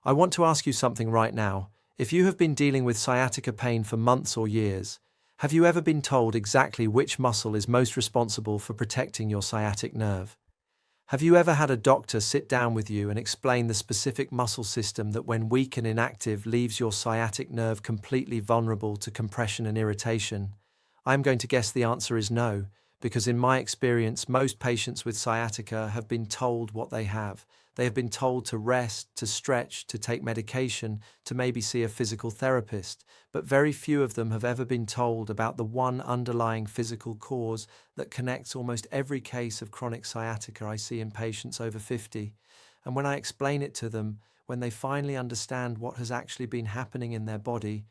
I want to ask you something right now. If you have been dealing with sciatica pain for months or years, have you ever been told exactly which muscle is most responsible for protecting your sciatic nerve? Have you ever had a doctor sit down with you and explain the specific muscle system that, when weak and inactive, leaves your sciatic nerve completely vulnerable to compression and irritation? I'm going to guess the answer is no, because in my experience, most patients with sciatica have been told what they have. They have been told to rest, to stretch, to take medication, to maybe see a physical therapist, but very few of them have ever been told about the one underlying physical cause that connects almost every case of chronic sciatica I see in patients over 50. And when I explain it to them, when they finally understand what has actually been happening in their body,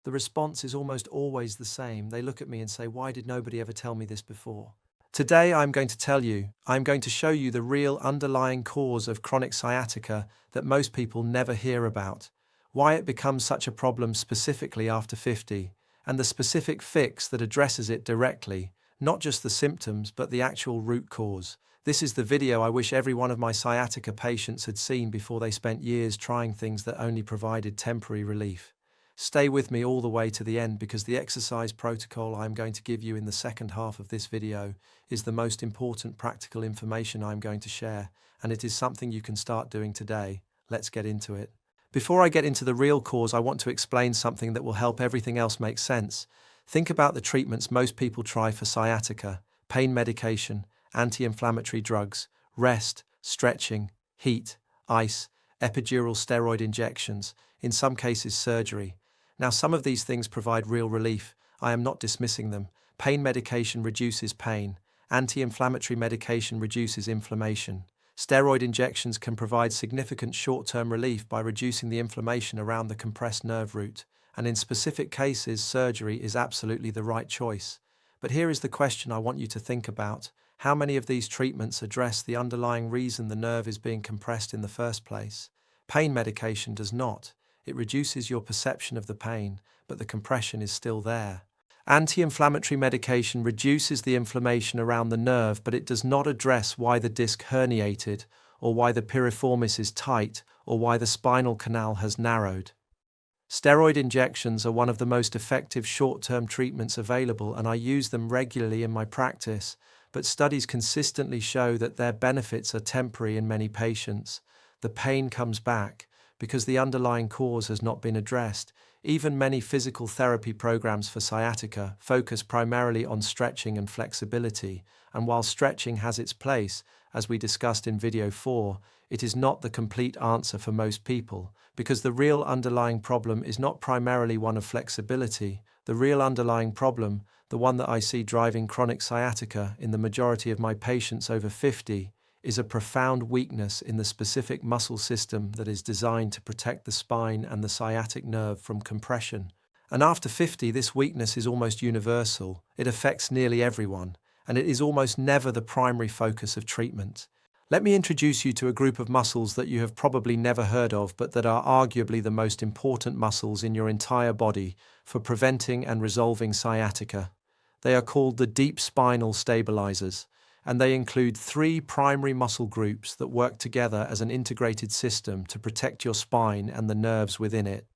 the response is almost always the same. They look at me and say, "Why did nobody ever tell me this before?" Today, I'm going to show you the real underlying cause of chronic sciatica that most people never hear about, why it becomes such a problem specifically after 50, and the specific fix that addresses it directly, not just the symptoms, but the actual root cause. This is the video I wish every one of my sciatica patients had seen before they spent years trying things that only provided temporary relief. Stay with me all the way to the end, because the exercise protocol I'm going to give you in the second half of this video is the most important practical information I'm going to share, and it is something you can start doing today. Let's get into it. Before I get into the real cause, I want to explain something that will help everything else make sense. Think about the treatments most people try for sciatica: pain medication, anti-inflammatory drugs, rest, stretching, heat, ice, epidural steroid injections, in some cases surgery. Now, some of these things provide real relief. I am not dismissing them. Pain medication reduces pain. Anti-inflammatory medication reduces inflammation. Steroid injections can provide significant short-term relief by reducing the inflammation around the compressed nerve root. And in specific cases, surgery is absolutely the right choice. But here is the question I want you to think about. How many of these treatments address the underlying reason the nerve is being compressed in the first place? Pain medication does not. It reduces your perception of the pain, but the compression is still there. Anti-inflammatory medication reduces the inflammation around the nerve, but it does not address why the disc herniated, or why the piriformis is tight, or why the spinal canal has narrowed. Steroid injections are one of the most effective short-term treatments available, and I use them regularly in my practice, but studies consistently show that their benefits are temporary in many patients. The pain comes back because the underlying cause has not been addressed. Even many physical therapy programs for sciatica focus primarily on stretching and flexibility, and while stretching has its place, as we discussed in video 4, it is not the complete answer for most people, because the real underlying problem is not primarily one of flexibility. The real underlying problem, the one that I see driving chronic sciatica in the majority of my patients over 50, is a profound weakness in the specific muscle system that is designed to protect the spine and the sciatic nerve from compression. And after 50, this weakness is almost universal. It affects nearly everyone, and it is almost never the primary focus of treatment. Let me introduce you to a group of muscles that you have probably never heard of, but that are arguably the most important muscles in your entire body for preventing and resolving sciatica. They are called the deep spinal stabilizers, and they include 3 primary muscle groups that work together as an integrated system to protect your spine and the nerves within it.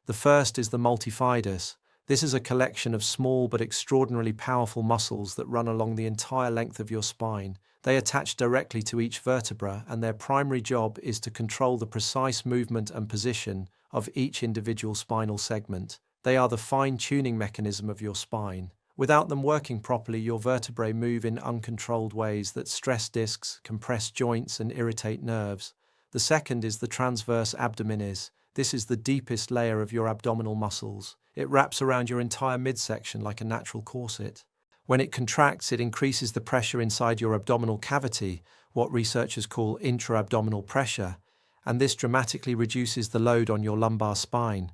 The first is the multifidus. This is a collection of small but extraordinarily powerful muscles that run along the entire length of your spine. They attach directly to each vertebra, and their primary job is to control the precise movement and position of each individual spinal segment. They are the fine-tuning mechanism of your spine. Without them working properly, your vertebrae move in uncontrolled ways that stress discs, compress joints, and irritate nerves. The second is the transverse abdominis. This is the deepest layer of your abdominal muscles. It wraps around your entire midsection like a natural corset. When it contracts, it increases the pressure inside your abdominal cavity, what researchers call intra-abdominal pressure, and this dramatically reduces the load on your lumbar spine.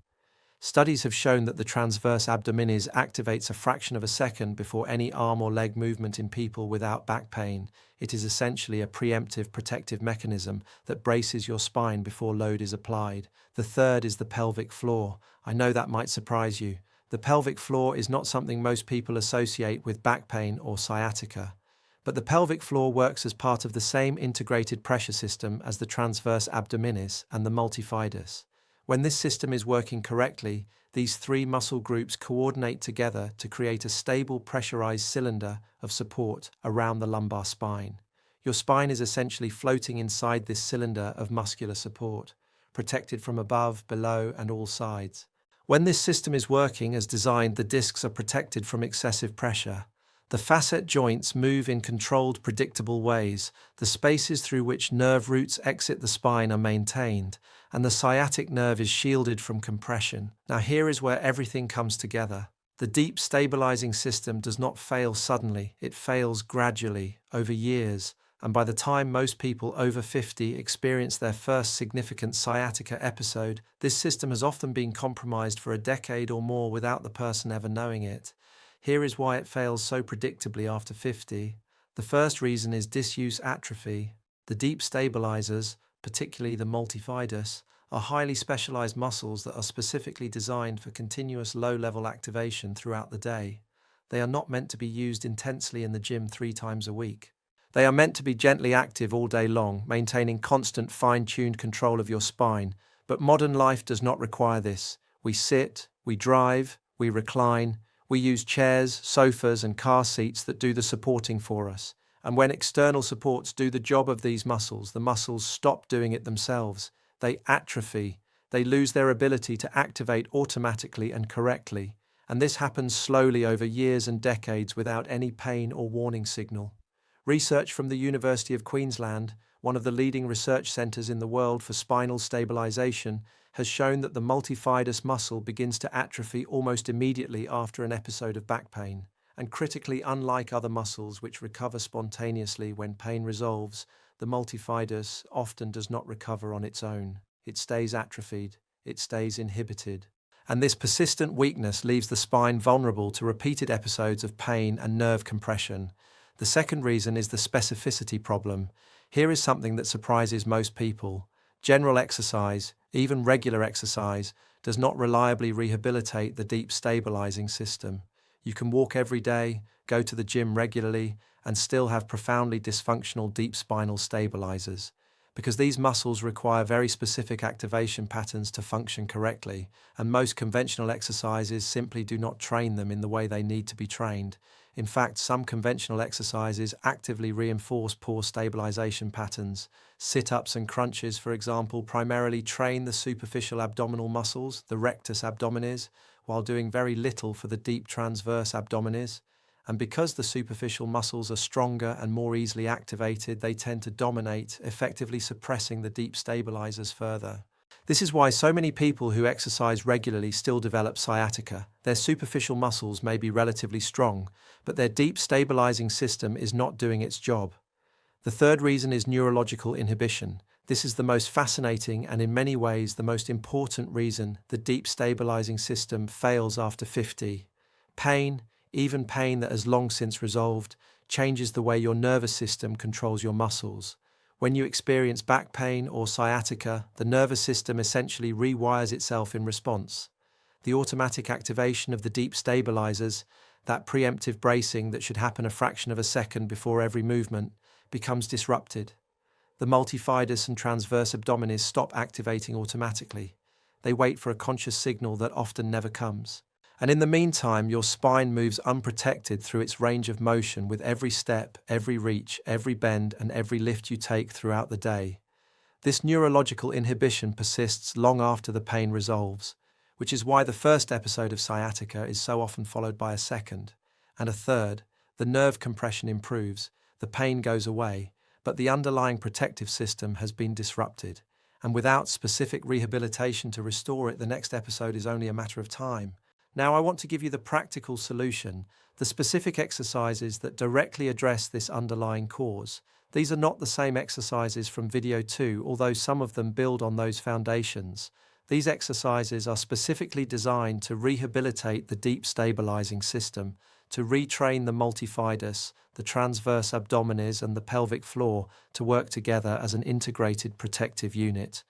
Studies have shown that the transverse abdominis activates a fraction of a second before any arm or leg movement in people without back pain. It is essentially a preemptive protective mechanism that braces your spine before load is applied. The third is the pelvic floor. I know that might surprise you. The pelvic floor is not something most people associate with back pain or sciatica. But the pelvic floor works as part of the same integrated pressure system as the transverse abdominis and the multifidus. When this system is working correctly, these three muscle groups coordinate together to create a stable pressurized cylinder of support around the lumbar spine. Your spine is essentially floating inside this cylinder of muscular support, protected from above, below, and all sides. When this system is working as designed, the discs are protected from excessive pressure. The facet joints move in controlled, predictable ways, the spaces through which nerve roots exit the spine are maintained, and the sciatic nerve is shielded from compression. Now here is where everything comes together. The deep stabilizing system does not fail suddenly, it fails gradually, over years, and by the time most people over 50 experience their first significant sciatica episode, this system has often been compromised for a decade or more without the person ever knowing it. Here is why it fails so predictably after 50. The first reason is disuse atrophy. The deep stabilizers, particularly the multifidus, are highly specialized muscles that are specifically designed for continuous low-level activation throughout the day. They are not meant to be used intensely in the gym 3 times a week. They are meant to be gently active all day long, maintaining constant fine-tuned control of your spine. But modern life does not require this. We sit, we drive, we recline. We use chairs, sofas, and car seats that do the supporting for us. And when external supports do the job of these muscles, the muscles stop doing it themselves. They atrophy. They lose their ability to activate automatically and correctly. And this happens slowly over years and decades without any pain or warning signal. Research from the University of Queensland, one of the leading research centres in the world for spinal stabilisation, has shown that the multifidus muscle begins to atrophy almost immediately after an episode of back pain. And critically, unlike other muscles which recover spontaneously when pain resolves, the multifidus often does not recover on its own. It stays atrophied, it stays inhibited. And this persistent weakness leaves the spine vulnerable to repeated episodes of pain and nerve compression. The second reason is the specificity problem. Here is something that surprises most people. General exercise, even regular exercise, does not reliably rehabilitate the deep stabilizing system. You can walk every day, go to the gym regularly, and still have profoundly dysfunctional deep spinal stabilizers. Because these muscles require very specific activation patterns to function correctly, and most conventional exercises simply do not train them in the way they need to be trained. In fact, some conventional exercises actively reinforce poor stabilization patterns. Sit-ups and crunches, for example, primarily train the superficial abdominal muscles, the rectus abdominis, while doing very little for the deep transverse abdominis. And because the superficial muscles are stronger and more easily activated, they tend to dominate, effectively suppressing the deep stabilizers further. This is why so many people who exercise regularly still develop sciatica. Their superficial muscles may be relatively strong, but their deep stabilizing system is not doing its job. The third reason is neurological inhibition. This is the most fascinating and in many ways the most important reason the deep stabilizing system fails after 50. Pain, even pain that has long since resolved, changes the way your nervous system controls your muscles. When you experience back pain or sciatica, the nervous system essentially rewires itself in response. The automatic activation of the deep stabilizers, that preemptive bracing that should happen a fraction of a second before every movement, becomes disrupted. The multifidus and transverse abdominis stop activating automatically. They wait for a conscious signal that often never comes. And in the meantime, your spine moves unprotected through its range of motion with every step, every reach, every bend, and every lift you take throughout the day. This neurological inhibition persists long after the pain resolves, which is why the first episode of sciatica is so often followed by a second, and a third. The nerve compression improves, the pain goes away, but the underlying protective system has been disrupted. And without specific rehabilitation to restore it, the next episode is only a matter of time. Now I want to give you the practical solution, the specific exercises that directly address this underlying cause. These are not the same exercises from video 2, although some of them build on those foundations. These exercises are specifically designed to rehabilitate the deep stabilizing system, to retrain the multifidus, the transverse abdominis, and the pelvic floor to work together as an integrated protective unit.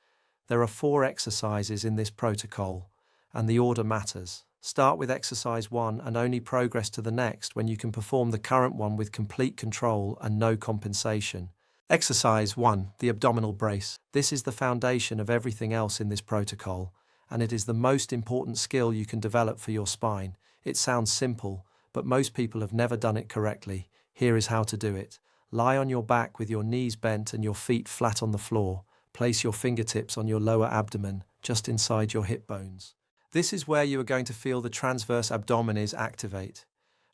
There are 4 exercises in this protocol, and the order matters. Start with exercise 1 and only progress to the next when you can perform the current one with complete control and no compensation. Exercise 1, the abdominal brace. This is the foundation of everything else in this protocol, and it is the most important skill you can develop for your spine. It sounds simple, but most people have never done it correctly. Here is how to do it. Lie on your back with your knees bent and your feet flat on the floor. Place your fingertips on your lower abdomen, just inside your hip bones. This is where you are going to feel the transverse abdominis activate.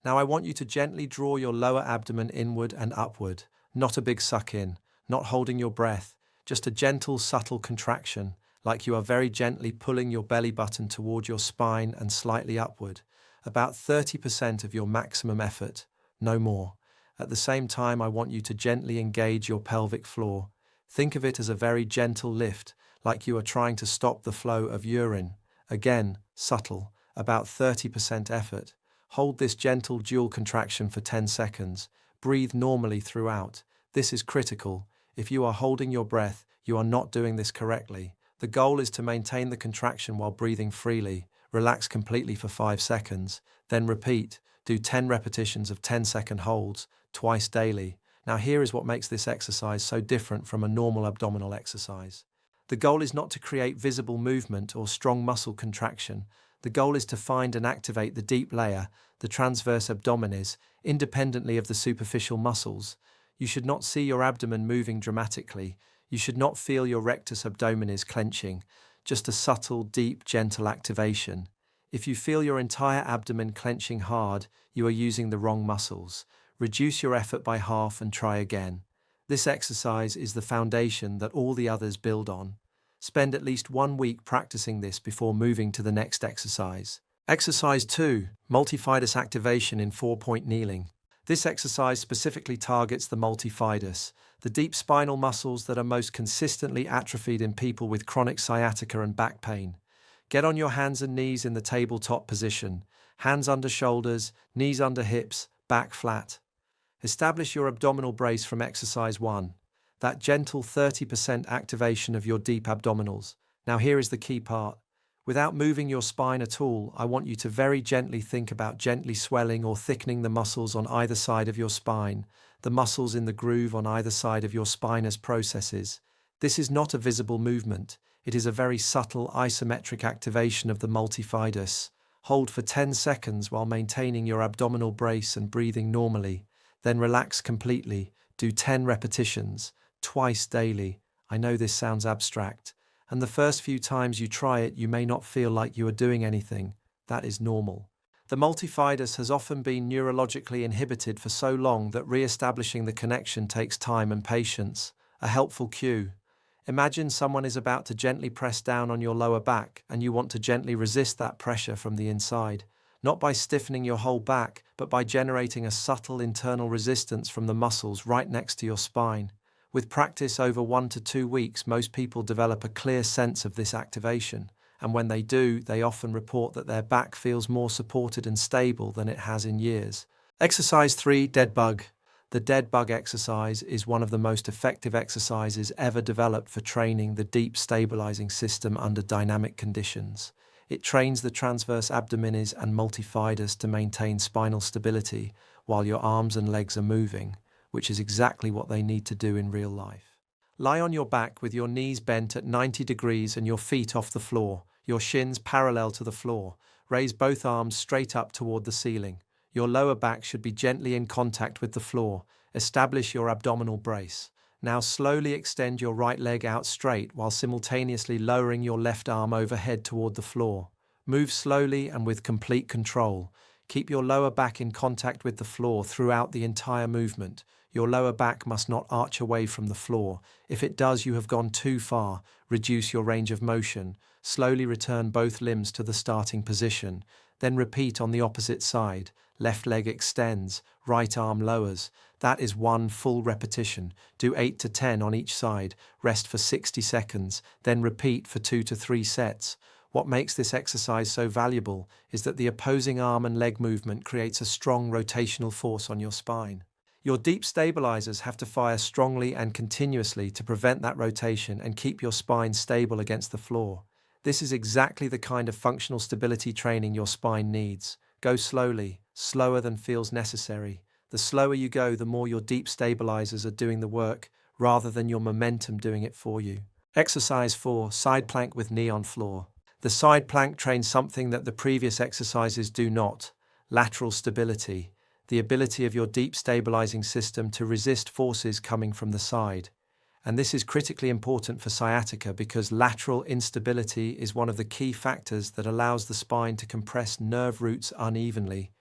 Now I want you to gently draw your lower abdomen inward and upward. Not a big suck in, not holding your breath, just a gentle, subtle contraction, like you are very gently pulling your belly button toward your spine and slightly upward. About 30% of your maximum effort, no more. At the same time, I want you to gently engage your pelvic floor. Think of it as a very gentle lift, like you are trying to stop the flow of urine. Again, subtle, about 30% effort. Hold this gentle dual contraction for 10 seconds. Breathe normally throughout. This is critical. If you are holding your breath, you are not doing this correctly. The goal is to maintain the contraction while breathing freely. Relax completely for 5 seconds. Then repeat. Do 10 repetitions of 10-second holds, twice daily. Now here is what makes this exercise so different from a normal abdominal exercise. The goal is not to create visible movement or strong muscle contraction. The goal is to find and activate the deep layer, the transverse abdominis, independently of the superficial muscles. You should not see your abdomen moving dramatically. You should not feel your rectus abdominis clenching. Just a subtle, deep, gentle activation. If you feel your entire abdomen clenching hard, you are using the wrong muscles. Reduce your effort by half and try again. This exercise is the foundation that all the others build on. Spend at least 1 week practicing this before moving to the next exercise. Exercise 2, multifidus activation in 4-point kneeling. This exercise specifically targets the multifidus, the deep spinal muscles that are most consistently atrophied in people with chronic sciatica and back pain. Get on your hands and knees in the tabletop position, hands under shoulders, knees under hips, back flat. Establish your abdominal brace from exercise 1, that gentle 30% activation of your deep abdominals. Now here is the key part. Without moving your spine at all, I want you to very gently think about gently swelling or thickening the muscles on either side of your spine, the muscles in the groove on either side of your spinous processes. This is not a visible movement. It is a very subtle isometric activation of the multifidus. Hold for 10 seconds while maintaining your abdominal brace and breathing normally. Then relax completely. Do 10 repetitions, twice daily. I know this sounds abstract, and the first few times you try it, you may not feel like you are doing anything. That is normal. The multifidus has often been neurologically inhibited for so long that re-establishing the connection takes time and patience. A helpful cue. Imagine someone is about to gently press down on your lower back, and you want to gently resist that pressure from the inside. Not by stiffening your whole back, but by generating a subtle internal resistance from the muscles right next to your spine. With practice over 1 to 2 weeks, most people develop a clear sense of this activation, and when they do, they often report that their back feels more supported and stable than it has in years. Exercise 3, dead bug. The dead bug exercise is one of the most effective exercises ever developed for training the deep stabilizing system under dynamic conditions. It trains the transverse abdominis and multifidus to maintain spinal stability while your arms and legs are moving, which is exactly what they need to do in real life. Lie on your back with your knees bent at 90 degrees and your feet off the floor, your shins parallel to the floor. Raise both arms straight up toward the ceiling. Your lower back should be gently in contact with the floor. Establish your abdominal brace. Now slowly extend your right leg out straight while simultaneously lowering your left arm overhead toward the floor. Move slowly and with complete control. Keep your lower back in contact with the floor throughout the entire movement. Your lower back must not arch away from the floor. If it does, you have gone too far. Reduce your range of motion. Slowly return both limbs to the starting position. Then repeat on the opposite side. Left leg extends, right arm lowers. That is 1 full repetition. Do 8 to 10 on each side. Rest for 60 seconds, then repeat for 2 to 3 sets. What makes this exercise so valuable is that the opposing arm and leg movement creates a strong rotational force on your spine. Your deep stabilizers have to fire strongly and continuously to prevent that rotation and keep your spine stable against the floor. This is exactly the kind of functional stability training your spine needs. Go slowly, slower than feels necessary. The slower you go, the more your deep stabilizers are doing the work, rather than your momentum doing it for you. Exercise 4, side plank with knee on floor. The side plank trains something that the previous exercises do not: lateral stability, the ability of your deep stabilizing system to resist forces coming from the side. And this is critically important for sciatica because lateral instability is one of the key factors that allows the spine to compress nerve roots unevenly.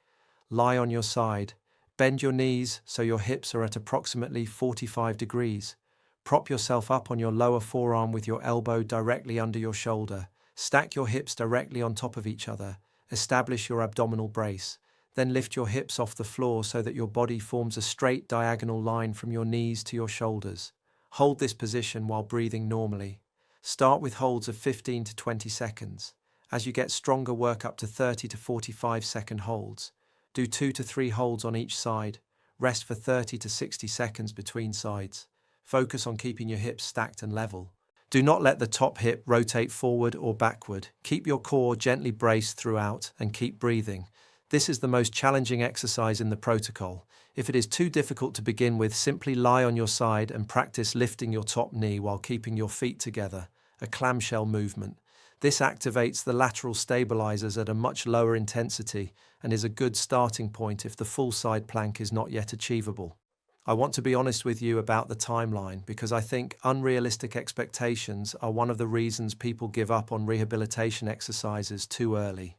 Lie on your side. Bend your knees so your hips are at approximately 45 degrees. Prop yourself up on your lower forearm with your elbow directly under your shoulder. Stack your hips directly on top of each other. Establish your abdominal brace. Then lift your hips off the floor so that your body forms a straight diagonal line from your knees to your shoulders. Hold this position while breathing normally. Start with holds of 15 to 20 seconds. As you get stronger, work up to 30 to 45-second holds. Do 2 to 3 holds on each side. Rest for 30 to 60 seconds between sides. Focus on keeping your hips stacked and level. Do not let the top hip rotate forward or backward. Keep your core gently braced throughout and keep breathing. This is the most challenging exercise in the protocol. If it is too difficult to begin with, simply lie on your side and practice lifting your top knee while keeping your feet together, a clamshell movement. This activates the lateral stabilizers at a much lower intensity and is a good starting point if the full side plank is not yet achievable. I want to be honest with you about the timeline because I think unrealistic expectations are one of the reasons people give up on rehabilitation exercises too early.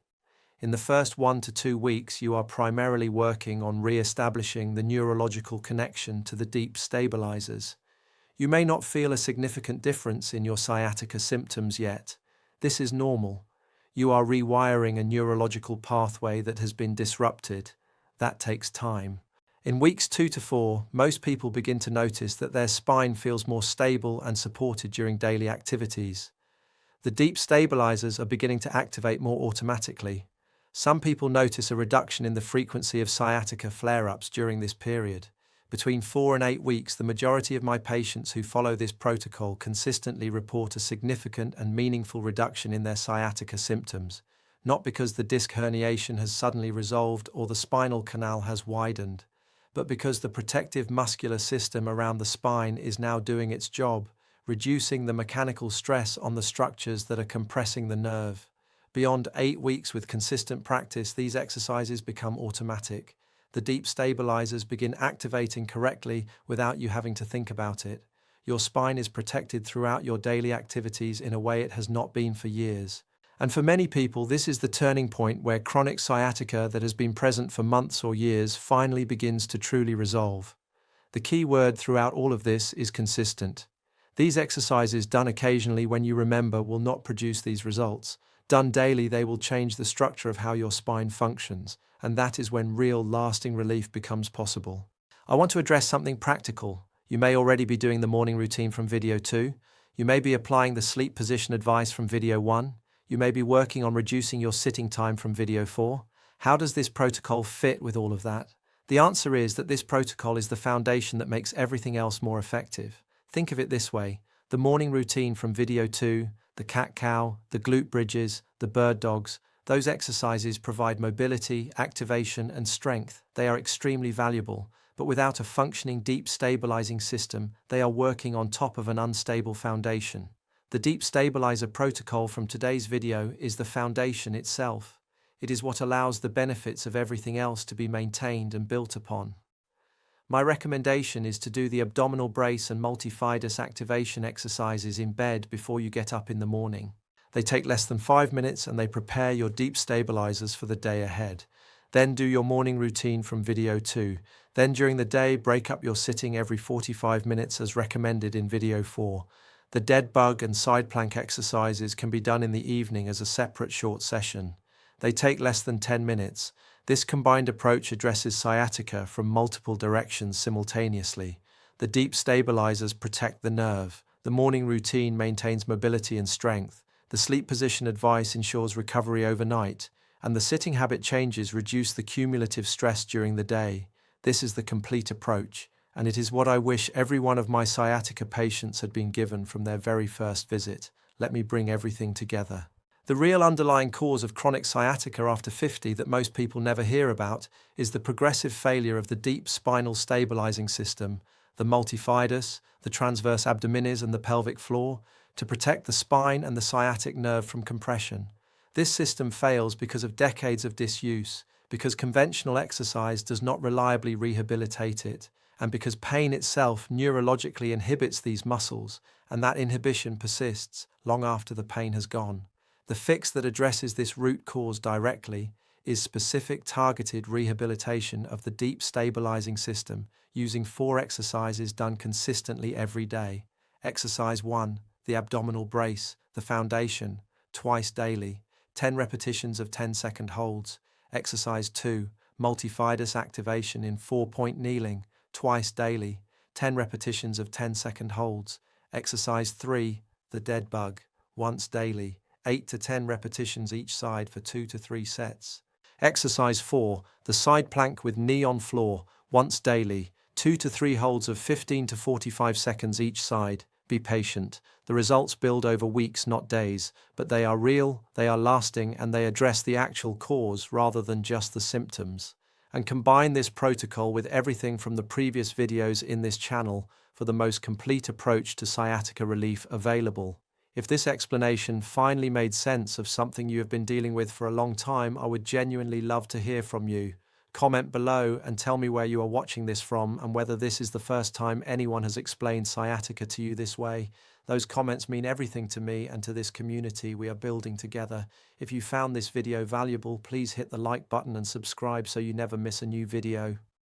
In the first 1 to 2 weeks, you are primarily working on re-establishing the neurological connection to the deep stabilizers. You may not feel a significant difference in your sciatica symptoms yet. This is normal. You are rewiring a neurological pathway that has been disrupted. That takes time. In weeks 2 to 4, most people begin to notice that their spine feels more stable and supported during daily activities. The deep stabilizers are beginning to activate more automatically. Some people notice a reduction in the frequency of sciatica flare-ups during this period. Between 4 and 8 weeks, the majority of my patients who follow this protocol consistently report a significant and meaningful reduction in their sciatica symptoms, not because the disc herniation has suddenly resolved or the spinal canal has widened, but because the protective muscular system around the spine is now doing its job, reducing the mechanical stress on the structures that are compressing the nerve. Beyond 8 weeks with consistent practice, these exercises become automatic. The deep stabilizers begin activating correctly without you having to think about it. Your spine is protected throughout your daily activities in a way it has not been for years. And for many people, this is the turning point where chronic sciatica that has been present for months or years finally begins to truly resolve. The key word throughout all of this is consistent. These exercises done occasionally when you remember will not produce these results. Done daily, they will change the structure of how your spine functions, and that is when real, lasting relief becomes possible. I want to address something practical. You may already be doing the morning routine from video 2. You may be applying the sleep position advice from video 1. You may be working on reducing your sitting time from video 4. How does this protocol fit with all of that? The answer is that this protocol is the foundation that makes everything else more effective. Think of it this way: the morning routine from video 2, the cat-cow, the glute bridges, the bird dogs, those exercises provide mobility, activation, and strength. They are extremely valuable, but without a functioning deep stabilizing system, they are working on top of an unstable foundation. The deep stabilizer protocol from today's video is the foundation itself. It is what allows the benefits of everything else to be maintained and built upon. My recommendation is to do the abdominal brace and multifidus activation exercises in bed before you get up in the morning. They take less than 5 minutes and they prepare your deep stabilizers for the day ahead. Then do your morning routine from video 2. Then during the day, break up your sitting every 45 minutes as recommended in video 4. The dead bug and side plank exercises can be done in the evening as a separate short session. They take less than 10 minutes. This combined approach addresses sciatica from multiple directions simultaneously. The deep stabilizers protect the nerve. The morning routine maintains mobility and strength. The sleep position advice ensures recovery overnight. And the sitting habit changes reduce the cumulative stress during the day. This is the complete approach, and it is what I wish every one of my sciatica patients had been given from their very first visit. Let me bring everything together. The real underlying cause of chronic sciatica after 50 that most people never hear about is the progressive failure of the deep spinal stabilizing system, the multifidus, the transverse abdominis and the pelvic floor, to protect the spine and the sciatic nerve from compression. This system fails because of decades of disuse, because conventional exercise does not reliably rehabilitate it, and because pain itself neurologically inhibits these muscles, and that inhibition persists long after the pain has gone. The fix that addresses this root cause directly is specific targeted rehabilitation of the deep stabilizing system using 4 exercises done consistently every day. Exercise 1, the abdominal brace, the foundation, twice daily, 10 repetitions of 10-second holds. Exercise 2, multifidus activation in 4-point kneeling, twice daily, 10 repetitions of 10-second holds. Exercise 3, the dead bug, once daily, 8 to 10 repetitions each side for 2 to 3 sets. Exercise 4, the side plank with knee on floor, once daily, 2 to 3 holds of 15 to 45 seconds each side. Be patient. The results build over weeks, not days, but they are real, they are lasting, and they address the actual cause rather than just the symptoms. And combine this protocol with everything from the previous videos in this channel for the most complete approach to sciatica relief available. If this explanation finally made sense of something you have been dealing with for a long time, I would genuinely love to hear from you. Comment below and tell me where you are watching this from and whether this is the first time anyone has explained sciatica to you this way. Those comments mean everything to me and to this community we are building together. If you found this video valuable, please hit the like button and subscribe so you never miss a new video.